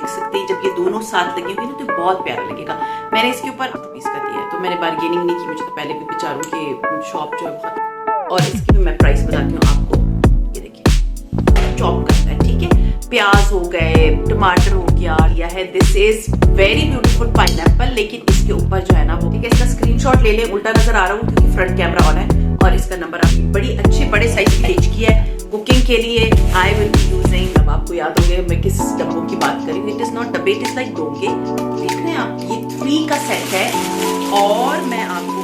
सकते हैं जब ये दोनों साथ लगे होंगे ना तो बहुत प्यारा लगेगा। मैंने इसके ऊपर ₹8 का दिया है, तो मैंने बार्गेनिंग नहीं की, मुझे तो पहले भी बेचारों के शॉप जो है बहुत। और इसकी भी मैं प्राइस बताती हूँ आपको। ये देखिए चॉप करता है, ठीक है। प्याज हो गए, टमाटर हो गया, लिया है। This is very beautiful pineapple, लेकिन इसके ऊपर जो है ना वो, ठीक है, इसका स्क्रीनशॉट ले लें। उल्टा नजर आ रहा हूँ क्योंकि फ्रंट कैमरा ऑन है। और इसका नंबर आपकी बड़ी अच्छे बड़े साइज की पेज की है कुकिंग के लिए। आई विल बी यूजिंग, अब आपको याद हो गया मैं किस डब्बों की बात करी हूँ। इट इज नॉट डब्बे, इट इज लाइक डोंगे। देख रहे हैं आप, ये 3 का सेट है। और मैं आपको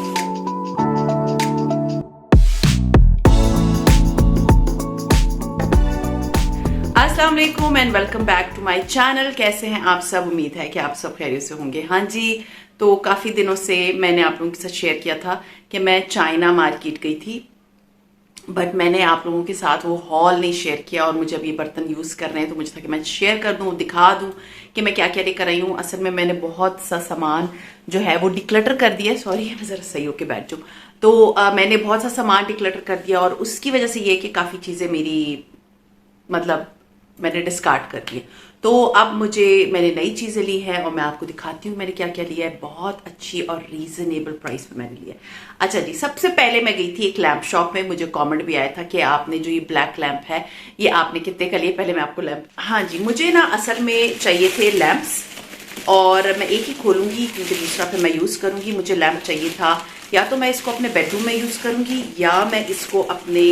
अस्सलाम वालेकुम and welcome back to my channel. कैसे हैं आप सब? उम्मीद है कि आप सब खैरियत से होंगे। हाँ जी, तो काफ़ी दिनों से मैंने आप लोगों के साथ शेयर किया था कि मैं चाइना मार्केट गई थी, बट मैंने आप लोगों के साथ वो हॉल नहीं शेयर किया। और मुझे अब ये बर्तन यूज़ कर रहे हैं तो मुझे था कि मैं शेयर कर दूँ, दिखा दूँ कि मैं क्या क्या लेकर आई हूँ। असल में मैंने बहुत सा सामान जो है वो डिक्लटर कर दिया। सॉरी, मैं ज़रा सही होके बैठ जाऊँ। तो मैंने बहुत सा सामान डिक्लटर कर दिया और उसकी वजह से ये कि काफ़ी चीज़ें मेरी मतलब मैंने डिस्कार्ड कर दिए। तो अब मैंने नई चीज़ें ली हैं और मैं आपको दिखाती हूँ मैंने क्या क्या लिया है। बहुत अच्छी और रीजनेबल प्राइस पे मैंने लिया है। अच्छा जी, सबसे पहले मैं गई थी एक लैंप शॉप में। मुझे कमेंट भी आया था कि आपने जो ये ब्लैक लैंप है ये आपने कितने का लिया। पहले मैं आपको लैंप, हाँ जी, मुझे ना असल में चाहिए थे लैंप्स, और मैं एक ही खोलूंगी क्योंकि दूसरा फिर मैं यूज़ करूंगी। मुझे लैंप चाहिए था, या तो मैं इसको अपने बेडरूम में यूज़ करूंगी या मैं इसको अपने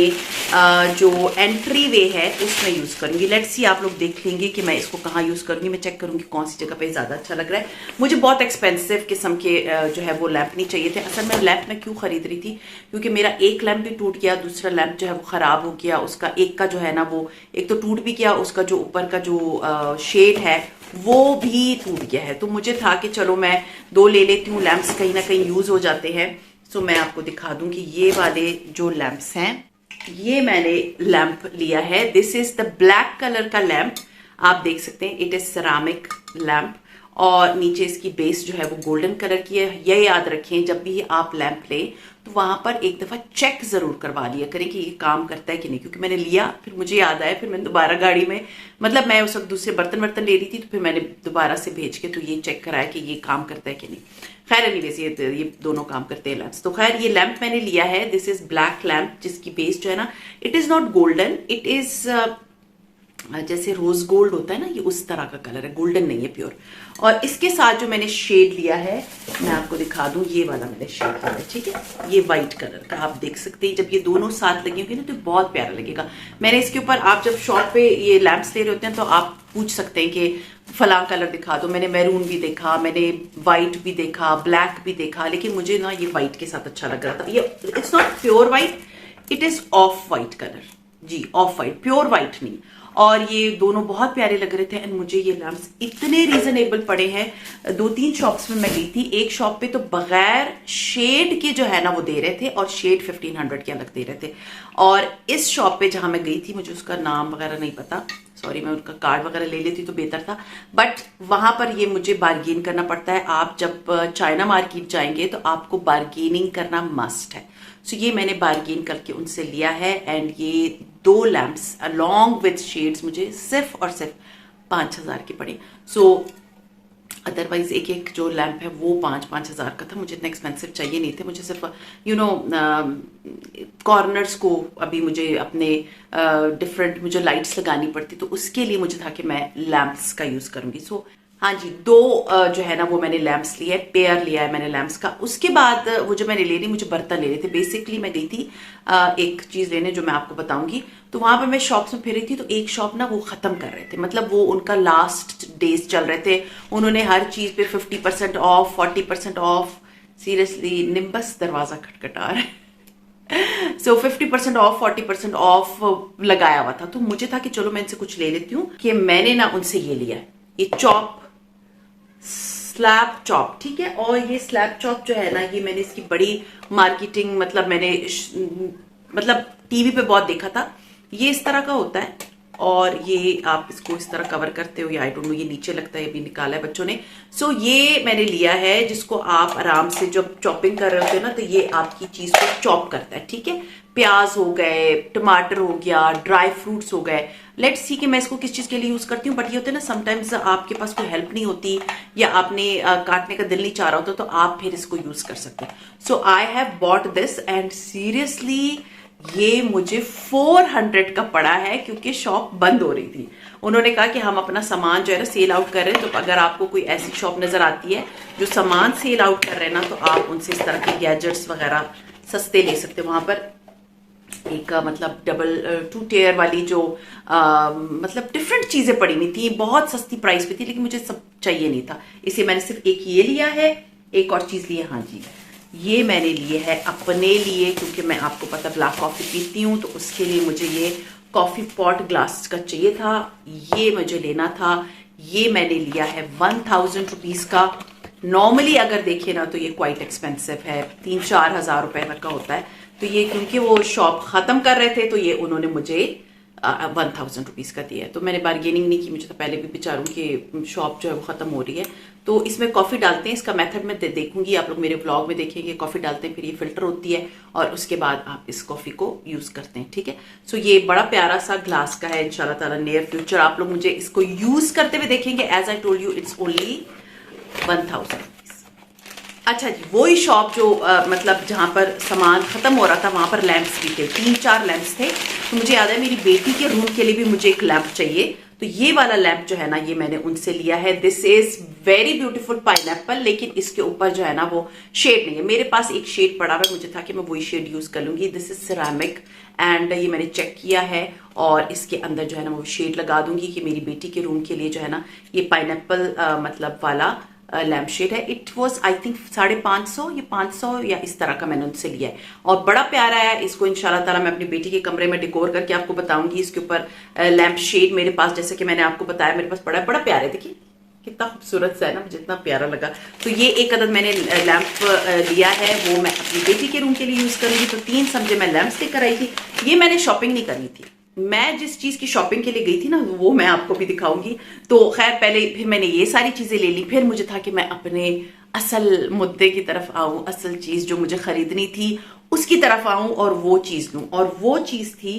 जो एंट्री वे है उसमें यूज़ करूंगी। लेट्स सी, आप लोग देख लेंगे कि मैं इसको कहाँ यूज़ करूंगी। मैं चेक करूंगी कौन सी जगह पे ज़्यादा अच्छा लग रहा है। मुझे बहुत एक्सपेंसिव किस्म के जो है वो लैंप नहीं चाहिए थे। असल में लैंप मैं क्यों खरीद रही थी, क्योंकि मेरा एक लैंप भी टूट गया, दूसरा लैंप जो है वो ख़राब हो गया। उसका एक का जो है ना वो एक तो टूट भी गया, उसका जो ऊपर का जो शेड है वो भी टूट गया है। तो मुझे था कि चलो मैं 2 ले लेती हूँ, लैंप्स कहीं ना कहीं यूज़ हो जाते हैं। सो मैं आपको दिखा दूं कि ये वाले जो लैंप्स हैं, ये मैंने लैंप लिया है। This is the black colour का लैंप, आप देख सकते हैं। इट इज सेरामिक लैंप और नीचे इसकी बेस जो है वो गोल्डन कलर की है। ये याद रखें, जब भी आप लैंप लें तो वहां पर एक दफा चेक जरूर करवा लिया करें कि ये काम करता है कि नहीं। क्योंकि मैंने लिया, फिर मुझे याद आया, फिर मैंने दोबारा गाड़ी में, मतलब मैं उस वक्त दूसरे बर्तन ले रही थी, तो फिर मैंने दोबारा से भेज के तो ये चेक कराया कि ये काम करता है कि नहीं। खैर एनीवेज ये दोनों काम करते हैं लैंप्स। तो खैर ये लैंप मैंने लिया है। दिस इज ब्लैक लैंप, जिसकी बेस जो है ना, it is not golden, it is जैसे रोज गोल्ड होता है ना, ये उस तरह का कलर है, गोल्डन नहीं है, प्योर। और इसके साथ जो मैंने शेड लिया है मैं आपको दिखा दूं, ये वाला मैंने शेड लिया है, ठीक है। ये व्हाइट कलर का आप देख सकते हैं। जब ये दोनों साथ लगे होंगे ना तो बहुत प्यारा लगेगा। मैंने इसके ऊपर, आप जब शॉप पे ये लैंप्स ले रहे होते हैं तो आप पूछ सकते हैं कि फला कलर दिखा दो। मैंने मैरून भी देखा, मैंने व्हाइट भी देखा, ब्लैक भी देखा, लेकिन मुझे ना ये व्हाइट के साथ अच्छा लग रहा था। ये it's not pure white, it is off white colour जी, ऑफ व्हाइट, प्योर व्हाइट नहीं। और ये दोनों बहुत प्यारे लग रहे थे एंड मुझे ये लैंप्स इतने रीजनेबल पड़े हैं। 2-3 शॉप्स में मैं गई थी, एक शॉप पे तो बगैर शेड के जो है ना वो दे रहे थे, और शेड 1500 के अलग दे रहे थे। और इस शॉप पे जहां मैं गई थी, मुझे उसका नाम वगैरह नहीं पता, सॉरी, मैं उनका कार्ड वगैरह ले लेती तो बेहतर था, बट वहां पर ये मुझे बार्गेन करना पड़ता है। आप जब चाइना मार्केट जाएंगे तो आपको बार्गेनिंग करना मस्ट है। सो ये मैंने बार्गेन करके उनसे लिया है एंड ये 2 लैंप्स अलॉन्ग विथ शेड्स मुझे सिर्फ और सिर्फ 5000 के पड़े। सो अदरवाइज एक जो लैंप है वो 5-5 हज़ार का था। मुझे इतने एक्सपेंसिव चाहिए नहीं थे। मुझे सिर्फ कॉर्नर्स को अभी मुझे अपने डिफरेंट मुझे लाइट्स लगानी पड़ती, तो उसके लिए मुझे था कि मैं लैंप्स का यूज़ करूंगी। सो हाँ जी, 2 जो है ना वो मैंने लैंप्स लिए, पेयर लिया है मैंने लैंप्स का। उसके बाद वो जो मैंने ले ली, मुझे बर्तन लेने थे। बेसिकली मैं गई थी एक चीज लेने जो मैं आपको बताऊंगी। तो वहां पर मैं शॉप्स में फिर रही थी, तो एक शॉप ना वो खत्म कर रहे थे, मतलब वो उनका लास्ट डेज चल रहे थे। उन्होंने हर चीज पे 50% ऑफ, 40% ऑफ। सीरियसली निम्बस दरवाजा खटखटा रहा है। सो 50% ऑफ, 40% ऑफ लगाया हुआ था। तो मुझे था कि चलो मैं इनसे कुछ ले लेती हूँ। कि मैंने ना उनसे ये लिया है, ये चॉप, स्लैब चॉप, ठीक है। और ये स्लैब चॉप जो है ना, ये मैंने इसकी बड़ी मार्केटिंग, मतलब मैंने मतलब टीवी पे बहुत देखा था। ये इस तरह का होता है, और ये आप इसको इस तरह कवर करते हो, या आई डोंट नो ये नीचे लगता है, अभी निकाला है बच्चों ने। सो ये मैंने लिया है जिसको आप आराम से जब चॉपिंग कर रहे होते हो ना, तो ये आपकी चीज को चॉप करता है, ठीक है। प्याज हो गए, टमाटर हो गया, ड्राई फ्रूट्स हो गए। लेट्स सी कि मैं इसको किस चीज के लिए यूज करती हूँ, बट ये होता है ना समटाइम्स आपके पास कोई हेल्प नहीं होती, या आपने काटने का दिल नहीं चाह रहा होता, तो आप फिर इसको यूज कर सकते हैं। So I have bought this and seriously ये मुझे 400 का पड़ा है, क्योंकि शॉप बंद हो रही थी। उन्होंने कहा कि हम अपना सामान जो है ना सेल आउट कर रहे हैं, तो अगर आपको कोई ऐसी शॉप नजर आती है जो सामान सेल आउट कर रहे हैं ना, तो आप उनसे इस तरह के गैजेट्स वगैरह सस्ते ले सकते हो। वहां पर एक मतलब डबल 2 टेयर वाली जो मतलब डिफरेंट चीजें पड़ी हुई थी, बहुत सस्ती प्राइस पे थी, लेकिन मुझे सब चाहिए नहीं था, इसलिए मैंने सिर्फ एक ये लिया है। एक और चीज ली है, हाँ जी, ये मैंने लिए है अपने लिए, क्योंकि मैं आपको पता ब्लैक कॉफी पीती हूँ, तो उसके लिए मुझे ये कॉफी पॉट ग्लास का चाहिए था, ये मुझे लेना था। ये मैंने लिया है 1000 रुपीज का। नॉर्मली अगर देखे ना तो ये क्वाइट एक्सपेंसिव है, 3-4 हजार रुपए तक का होता है। तो ये क्योंकि वो शॉप खत्म कर रहे थे, तो ये उन्होंने मुझे 1000 रुपीज का दिया है। तो मैंने बार्गेनिंग नहीं की, मुझे तो पहले भी बेचारूं कि शॉप जो है वो खत्म हो रही है। तो इसमें कॉफी डालते हैं, इसका मेथड मैं देखूंगी, आप लोग मेरे ब्लॉग में देखेंगे। कॉफी डालते हैं, फिर ये फिल्टर होती है, और उसके बाद आप इस कॉफी को यूज करते हैं, ठीक है। सो ये बड़ा प्यारा सा ग्लास का है, इंशाल्लाह ताला नियर फ्यूचर आप लोग मुझे इसको यूज करते हुए देखेंगे। As I told you, it's only 1000 rupees. अच्छा जी, वही शॉप जो मतलब जहां पर सामान खत्म हो रहा था, वहां पर लैंप्स भी थे, 3-4 लैंप्स थे। तो मुझे याद है मेरी बेटी के रूम के लिए भी मुझे एक लैंप चाहिए, तो ये वाला लैंप जो है ना, ये मैंने उनसे लिया है। This is very beautiful pineapple, लेकिन इसके ऊपर जो है ना वो शेड नहीं है। मेरे पास एक शेड पड़ा हुआ, मुझे था कि मैं वही शेड यूज कर लूंगी। दिस इज सिरामिक एंड ये मैंने चेक किया है, और इसके अंदर जो है ना वो शेड लगा दूंगी कि मेरी बेटी के रूम के लिए जो है ना ये पाइनएप्पल मतलब वाला लैम्प शेड है। इट वॉज आई थिंक 550 या 500 या इस तरह का मैंने उनसे लिया है, और बड़ा प्यारा है। इसको इंशाल्लाह ताला मैं अपनी बेटी के कमरे में डेकोर करके आपको बताऊंगी। इसके ऊपर लैम्प शेड मेरे पास, जैसे कि मैंने आपको बताया, मेरे पास बड़ा प्यारा है। देखिए कितना खूबसूरत सा है ना, मुझे इतना प्यारा लगा। तो ये एक अदद मैंने लैंप लिया है, वो मैं अपनी बेटी के रूम के लिए यूज करूंगी। तो 3 समझे मैं लैंप्स लेकर आई थी। ये मैंने शॉपिंग नहीं करनी थी, मैं जिस चीज की शॉपिंग के लिए गई थी ना, वो मैं आपको भी दिखाऊंगी। तो खैर पहले फिर मैंने ये सारी चीजें ले ली, फिर मुझे था कि मैं अपने असल मुद्दे की तरफ आऊं, असल चीज जो मुझे खरीदनी थी उसकी तरफ आऊं और वो चीज लूं। और वो चीज थी,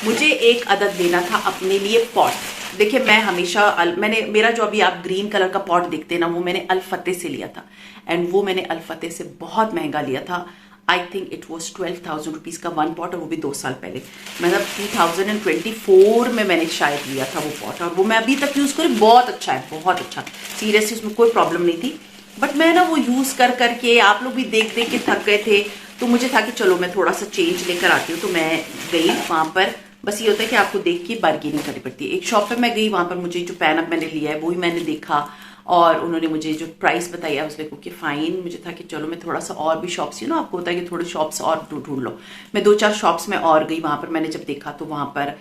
मुझे एक अदद लेना था अपने लिए पॉट। देखिए मैं हमेशा मैंने मेरा जो अभी आप ग्रीन कलर का पॉट देखते हैं ना, वो मैंने अल फतेह से लिया था, एंड वो मैंने अल फतेह से बहुत महंगा लिया था। I think it was 12,000 rupees का 1 पॉट, और वो भी 2 साल पहले, मतलब 2024 में मैंने शायद लिया था वो पॉट, और वो मैं अभी तक यूज करी, बहुत अच्छा है, बहुत अच्छा। सीरियसली उसमें कोई प्रॉब्लम नहीं थी, बट मैं ना वो यूज कर करके, आप लोग भी देख देख के थक गए थे, तो मुझे था कि चलो मैं थोड़ा सा चेंज लेकर आती हूँ। तो मैं गई वहां पर, बस ये होता है कि आपको देख के बार्गेनिंग करनी पड़ती है। एक शॉप पे मैं गई, वहां पर मुझे जो पैन अप मैंने लिया है वही मैंने देखा, और उन्होंने मुझे जो प्राइस बताई है उसमें कि फाइन। मुझे था कि चलो मैं थोड़ा सा और भी शॉप्स, आपको होता है कि थोड़े शॉप्स और ढूंढ लो। मैं 2-4 शॉप्स में और गई, वहां पर मैंने जब देखा तो वहां पर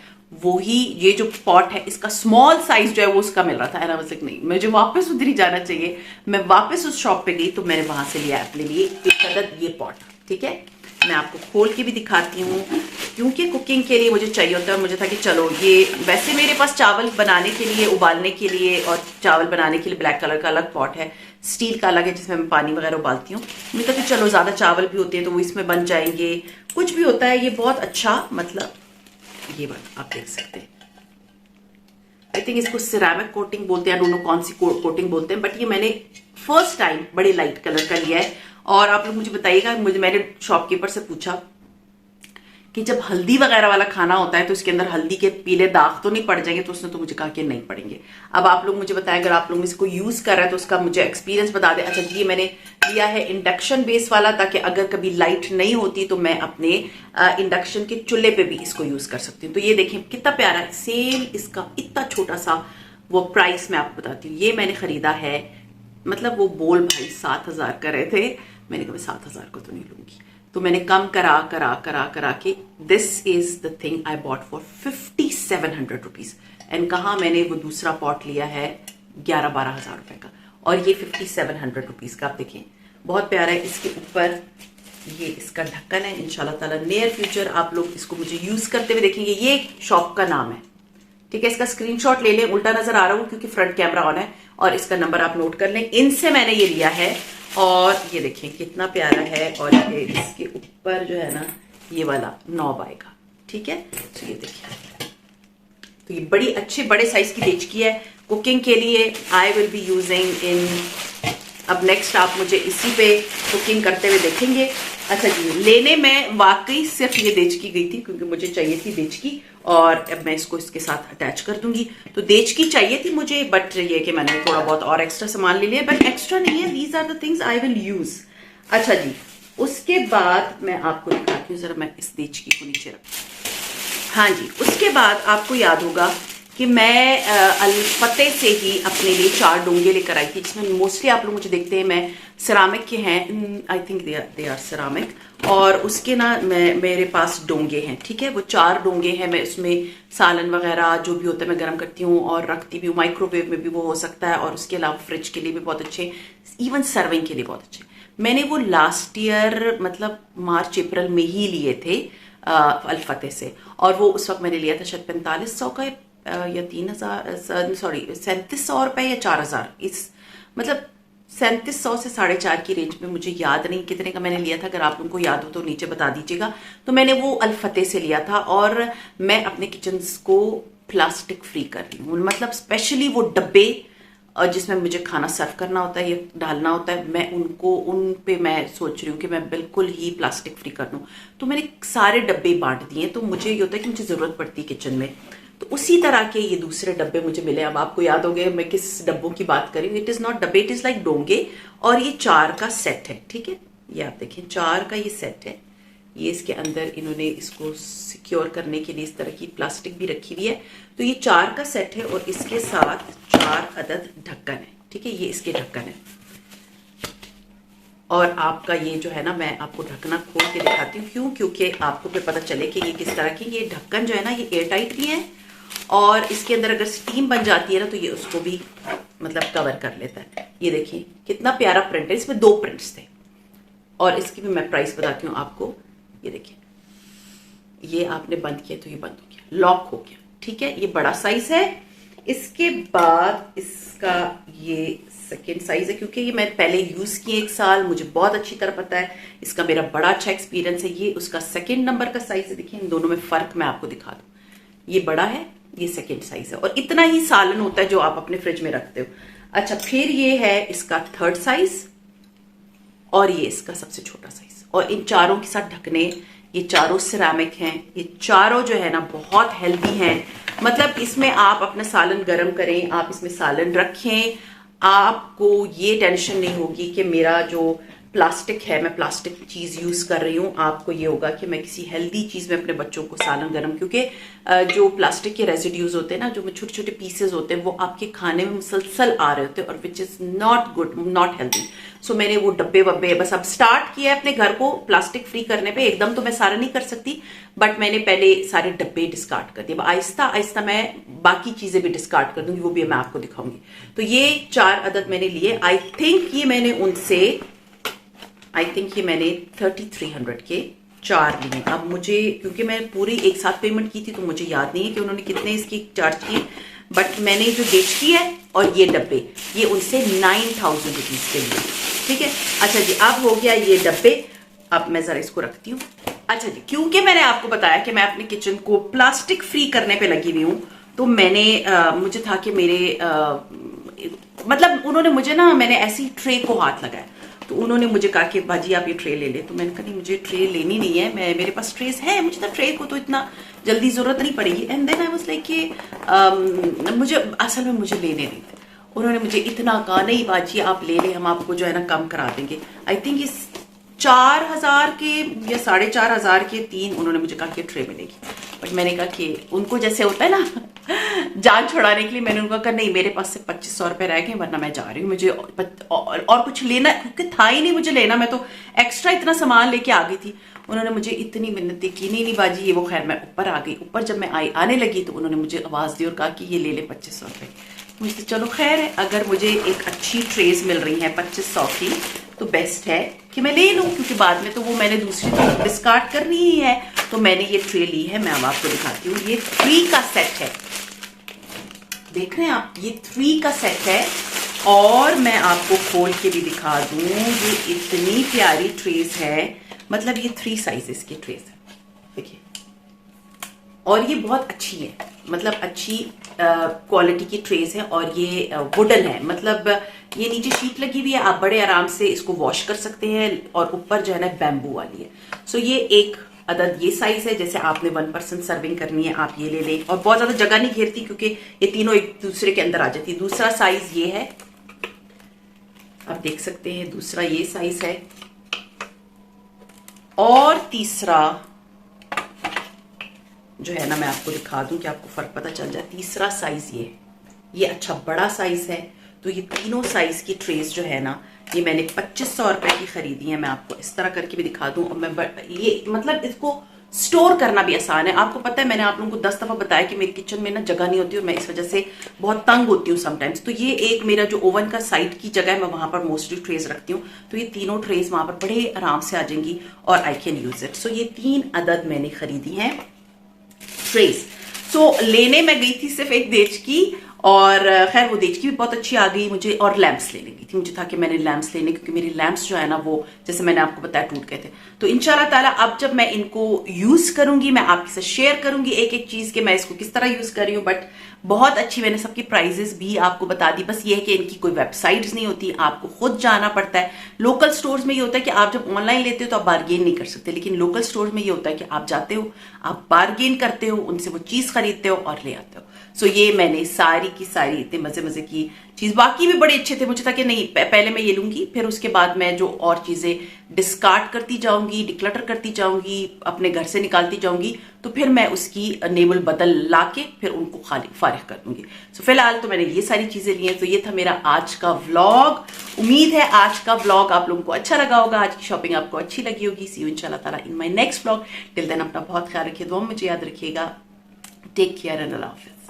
वही ये जो पॉट है इसका स्मॉल साइज जो है वो उसका मिल रहा था, एंड आई वाज लाइक नहीं, मुझे वापस उधर ही जाना चाहिए। मैं वापस उस शॉप पे गई, तो मैंने वहां से लिया अपने लिए एक अदद ये पॉट, ठीक है। मैं आपको खोल के भी दिखाती हूँ, क्योंकि कुकिंग के लिए मुझे चाहिए होता है। मुझे था कि चलो ये, वैसे मेरे पास चावल बनाने के लिए, उबालने के लिए और चावल बनाने के लिए ब्लैक कलर का अलग पॉट है, स्टील का अलग है जिसमें मैं पानी वगैरह उबालती हूँ। मुझे था कि चलो ज्यादा चावल भी होते हैं तो वो इसमें बन जाएंगे, कुछ भी होता है। ये बहुत अच्छा, मतलब ये बात आप देख सकते हैं। आई थिंक इसको सिरेमिक कोटिंग बोलते हैं, दोनों कौन सी कोटिंग बोलते हैं, बट ये मैंने फर्स्ट टाइम बड़े लाइट कलर का लिया है। और आप लोग मुझे बताइएगा, मैंने शॉपकीपर से पूछा कि जब हल्दी वगैरह वाला खाना होता है तो इसके अंदर हल्दी के पीले दाग तो नहीं पड़ जाएंगे, तो उसने तो मुझे कहा कि नहीं पड़ेंगे। अब आप लोग मुझे बताएं, अगर आप लोग इसको यूज कर रहे हैं तो उसका मुझे एक्सपीरियंस बता दें। अच्छा, ये मैंने लिया है इंडक्शन बेस वाला, ताकि अगर कभी लाइट नहीं होती तो मैं अपने इंडक्शन के चूल्हे पे भी इसको यूज कर सकती हूँ। तो ये देखें कितना प्यारा है, सेम इसका इतना छोटा सा वो प्राइस मैं आपको बताती हूँ। ये मैंने खरीदा है, मतलब वो बोल भाई 7,000 कर रहे थे, मैंने कहा 7,000 को तो नहीं लूंगी, तो मैंने कम करा के this is the thing I bought for 5,700 rupees. And कहा मैंने वो दूसरा पॉट लिया है 11-12 हजार रुपए का, और ये 5,700 रुपीज का। आप देखें बहुत प्यारा है। इसके ऊपर ये इसका ढक्कन है। इंशाल्लाह ताला नियर फ्यूचर आप लोग इसको मुझे यूज करते हुए देखेंगे। ये शॉप का नाम है, ठीक है, इसका स्क्रीनशॉट ले लें, उल्टा नजर आ रहा हूँ क्योंकि फ्रंट कैमरा ऑन है, और इसका नंबर आप नोट कर लें। इनसे मैंने ये लिया है और ये देखिए कितना प्यारा है, और ये इसके ऊपर जो है ना ये वाला नॉब आएगा। ठीक है, तो ये देखिए, तो ये बड़ी अच्छे बड़े साइज की देचकी है कुकिंग के लिए। I will be using in, अब नेक्स्ट आप मुझे इसी पे कुकिंग करते हुए देखेंगे। अच्छा जी, लेने में वाकई सिर्फ ये देचकी गई थी क्योंकि मुझे चाहिए थी देचकी, और अब मैं इसको इसके साथ अटैच कर दूंगी। तो देचकी चाहिए थी मुझे, बट ये कि मैंने थोड़ा बहुत और एक्स्ट्रा सामान ले लिया, बट एक्स्ट्रा नहीं है, these are the things I will use. अच्छा जी, उसके बाद मैं आपको दिखाती हूँ, जरा मैं इस देचकी को नीचे रख। हाँ जी, उसके बाद आपको याद होगा कि मैं अल-फतेह से ही अपने लिए 4 डोंगे लेकर आई थी, जिसमें मोस्टली आप लोग मुझे देखते हैं मैं सिरामिक के हैं, I think they are ceramic, और उसके ना मेरे पास डोंगे हैं। ठीक है, वो 4 डोंगे हैं, मैं उसमें सालन वगैरह जो भी होता है मैं गर्म करती हूँ और रखती भी हूँ। माइक्रोवेव में भी वो हो सकता है, और उसके अलावा फ्रिज के लिए भी बहुत अच्छे, इवन सर्विंग के लिए बहुत अच्छे। मैंने वो लास्ट ईयर मतलब मार्च अप्रैल में ही लिए थे अल-फतेह से, और वो उस वक्त मैंने लिया था शायद 4500 का या 3000, सॉरी 3700 रुपए या 4000, इस मतलब 3700 से 4.5 की रेंज में, मुझे याद नहीं कितने का मैंने लिया था। अगर आप लोगों को याद हो तो नीचे बता दीजिएगा। तो मैंने वो अल-फतेह से लिया था, और मैं अपने किचन को प्लास्टिक फ्री कर रही हूँ, मतलब स्पेशली वो डब्बे जिसमें मुझे खाना सर्व करना होता है या डालना होता है, मैं उन पे मैं सोच रही हूँ कि मैं बिल्कुल ही प्लास्टिक फ्री कर दूँ। तो मैंने सारे डब्बे बांट दिए। तो मुझे ये होता है कि मुझे ज़रूरत पड़ती है किचन में, तो उसी तरह के ये दूसरे डब्बे मुझे मिले। अब आपको याद हो गए मैं किस डब्बों की बात कर रही हूँ। इट इज़ नॉट डब्बे, इट इज़ लाइक डोंगे, और ये 4 का सेट है। ठीक है, ये आप देखें 4 का ये सेट है। ये इसके अंदर इन्होंने इसको सिक्योर करने के लिए इस तरह की प्लास्टिक भी रखी हुई है। तो ये 4 का सेट है, और इसके साथ 4 अदद ढक्कन है। ठीक है, ये इसके ढक्कन है, और आपका ये जो है ना, मैं आपको ढक्कना खोल के दिखाती हूँ। क्यों? क्योंकि आपको फिर पता चले कि ये किस तरह की, ये ढक्कन जो है ना ये एयर टाइट भी है, और इसके अंदर अगर स्टीम बन जाती है ना तो ये उसको भी मतलब कवर कर लेता है। ये देखिए कितना प्यारा प्रिंट है, इसमें 2 प्रिंट्स थे, और इसकी भी मैं प्राइस बताती हूँ आपको। ये देखिए, ये आपने बंद किया तो ये बंद हो गया, लॉक हो गया। ठीक है, ये बड़ा साइज है। इसके बाद इसका ये सेकेंड साइज है, क्योंकि ये मैंने पहले यूज किए 1 साल, मुझे बहुत अच्छी तरह पता है, इसका मेरा बड़ा अच्छा एक्सपीरियंस है। ये उसका सेकेंड नंबर का साइज है। देखिए इन दोनों में फर्क मैं आपको दिखा दूं, ये बड़ा है, ये सेकेंड साइज है, और इतना ही सालन होता है जो आप अपने फ्रिज में रखते हो। अच्छा, फिर ये है इसका 3rd साइज, और ये इसका सबसे छोटा साइज, और इन चारों के साथ ढकने, ये चारों सिरामिक हैं। ये चारों जो है ना बहुत हेल्दी हैं, मतलब इसमें आप अपना सालन गर्म करें, आप इसमें सालन रखें, आपको ये टेंशन नहीं होगी कि मेरा जो प्लास्टिक है, मैं प्लास्टिक चीज यूज कर रही हूँ। आपको ये होगा कि मैं किसी हेल्दी चीज में अपने बच्चों को सालन गर्म, क्योंकि जो प्लास्टिक के रेजिड्यूज होते हैं ना, जो छोटे छोटे पीसेस होते हैं, वो आपके खाने में मुसलसल आ रहे होते हैं, और which is not good, not healthy. So मैंने वो डब्बे वब्बे बस अब स्टार्ट किया है अपने घर को प्लास्टिक फ्री करने पे। एकदम तो मैं सारा नहीं कर सकती, बट मैंने पहले सारे डब्बे डिस्कार्ड कर दिए। अब आहिस्ता आहिस्ता मैं बाकी चीजें भी डिस्कार्ड कर दूंगी, वो भी मैं आपको दिखाऊंगी। तो ये 4 अदद मैंने लिए। आई थिंक ये मैंने 3300 के 4 लिए। अब मुझे, क्योंकि मैं पूरी एक साथ पेमेंट की थी तो मुझे याद नहीं है कि उन्होंने कितने इसकी चार्ज किए, बट मैंने जो देचकी है और ये डब्बे, ये उनसे 9000 रुपीज के लिए। ठीक है, अच्छा जी, अब हो गया ये डब्बे। अब मैं जरा इसको रखती हूँ। अच्छा जी, क्योंकि मैंने आपको बताया कि मैं अपने किचन को प्लास्टिक फ्री करने पे लगी हुई हूँ, तो मैंने मुझे था कि मेरे मतलब उन्होंने मुझे ना, मैंने ऐसी ट्रे को हाथ लगाया, तो उन्होंने मुझे कहा कि बाजी आप ये ट्रे ले ले। तो मैंने कहा नहीं, मुझे ट्रे लेनी नहीं है, मेरे पास ट्रेस है, मुझे तो ट्रे को तो इतना जल्दी जरूरत नहीं पड़ेगी। And then I was like कि मुझे असल में मुझे लेने नहीं थे। उन्होंने मुझे इतना कहा, नहीं बाजी आप ले ले, हम आपको जो है ना कम करा देंगे। आई थिंक इस 4000 के या 4500 के 3 उन्होंने मुझे कहा कि ट्रे मिलेगी। बट मैंने कहा कि उनको जैसे होता है ना जान छुड़ाने के लिए, मैंने उनको कहा नहीं, मेरे पास से 2500 रुपए रह गए, वरना मैं जा रही हूँ, मुझे और कुछ लेना, क्योंकि था ही नहीं मुझे लेना, मैं तो एक्स्ट्रा इतना सामान लेके आ गई थी। उन्होंने मुझे इतनी मिन्नतें की, नहीं बाजी ये वो। खैर मैं ऊपर आ गई। ऊपर जब मैं आने लगी तो उन्होंने मुझे आवाज दी और कहा कि ये ले ले 2500 रुपए। मुझे चलो खैर है, अगर मुझे एक अच्छी ट्रेस मिल रही है 2500 की तो बेस्ट है कि मैं ले लूं, क्योंकि बाद में तो वो मैंने दूसरी तो डिस्कार्ड करनी ही है। तो मैंने ये ट्रे ली है, मैं अब आपको दिखाती हूँ। ये 3 का सेट है, देख रहे हैं आप, ये 3 का सेट है। और मैं आपको खोल के भी दिखा दूं, ये इतनी प्यारी ट्रेस है, मतलब ये 3 साइजेस की ट्रेस है, देखिए। और ये बहुत अच्छी है, मतलब अच्छी क्वालिटी की ट्रेस है, और ये वुडन है, मतलब ये नीचे शीट लगी हुई है, आप बड़े आराम से इसको वॉश कर सकते हैं। और ऊपर जो है ना बैम्बू वाली है। सो ये एक अदद ये साइज है, जैसे आपने 1 पर्सन सर्विंग करनी है आप ये ले लें, और बहुत ज्यादा जगह नहीं घेरती क्योंकि ये तीनों एक दूसरे के अंदर आ जाती है। दूसरा साइज ये है, आप देख सकते हैं, दूसरा ये साइज है। और तीसरा जो है ना, मैं आपको दिखा दूं कि आपको फर्क पता चल जाए। तीसरा साइज ये अच्छा बड़ा साइज है। तो ये तीनों साइज की ट्रेस जो है ना, ये मैंने 2500 रुपए की खरीदी है। मैं आपको इस तरह करके भी दिखा दूं। और मैं ये मतलब इसको स्टोर करना भी आसान है। आपको पता है, मैंने आप लोगों को 10 दफा बताया कि मेरी किचन में ना जगह नहीं होती और मैं इस वजह से बहुत तंग होती हूँ समटाइम्स। तो ये एक मेरा जो ओवन का साइड की जगह है, मैं वहां पर मोस्टली ट्रेस रखती हूँ। तो ये तीनों ट्रेस वहां पर बड़े आराम से आ जाएंगी और आई कैन यूज इट। सो ये 3 अदद मैंने खरीदी हैं ट्रेस। सो लेने मैं गई थी सिर्फ एक देच की, और खैर वो देच की भी बहुत अच्छी आ गई मुझे। और लैंप्स लेने गई थी, मुझे था कि मैंने लैंप्स लेने, क्योंकि मेरी लैंप्स जो है ना वो जैसे मैंने आपको बताया टूट गए थे। तो इंशाल्लाह ताला अब जब मैं इनको यूज करूंगी, मैं आपके साथ शेयर करूंगी एक एक चीज के मैं इसको किस तरह यूज कर रही हूँ। बट बहुत अच्छी, मैंने सबकी प्राइजेस भी आपको बता दी। बस ये है कि इनकी कोई वेबसाइट्स नहीं होती, आपको खुद जाना पड़ता है। लोकल स्टोर्स में ये होता है कि आप जब ऑनलाइन लेते हो तो आप बार्गेन नहीं कर सकते, लेकिन लोकल स्टोर्स में ये होता है कि आप जाते हो, आप बार्गेन करते हो, उनसे वो चीज खरीदते हो और ले आते हो। सो ये मैंने सारी की सारी इतने मजे मजे की चीज, बाकी भी बड़े अच्छे थे। मुझे था कि नहीं पहले मैं ये लूंगी, फिर उसके बाद मैं जो और चीजें डिस्कार्ड करती जाऊंगी, डिक्लटर करती जाऊंगी, अपने घर से निकालती जाऊंगी, तो फिर मैं उसकी नेबल बदल लाके फिर उनको खाली फारिग कर दूंगी। सो फिलहाल तो मैंने ये सारी चीजें ली हैं। तो ये था मेरा आज का व्लॉग। उम्मीद है आज का व्लॉग आप लोगों को अच्छा लगा होगा, आज की शॉपिंग आपको अच्छी लगी होगी। सी यू इंशाल्लाह ताला in my next vlog. Till then अपना बहुत ख्याल रखिए, दुआ में मुझे याद रखिएगा। टेक केयर एंड अल्लाह हाफिज।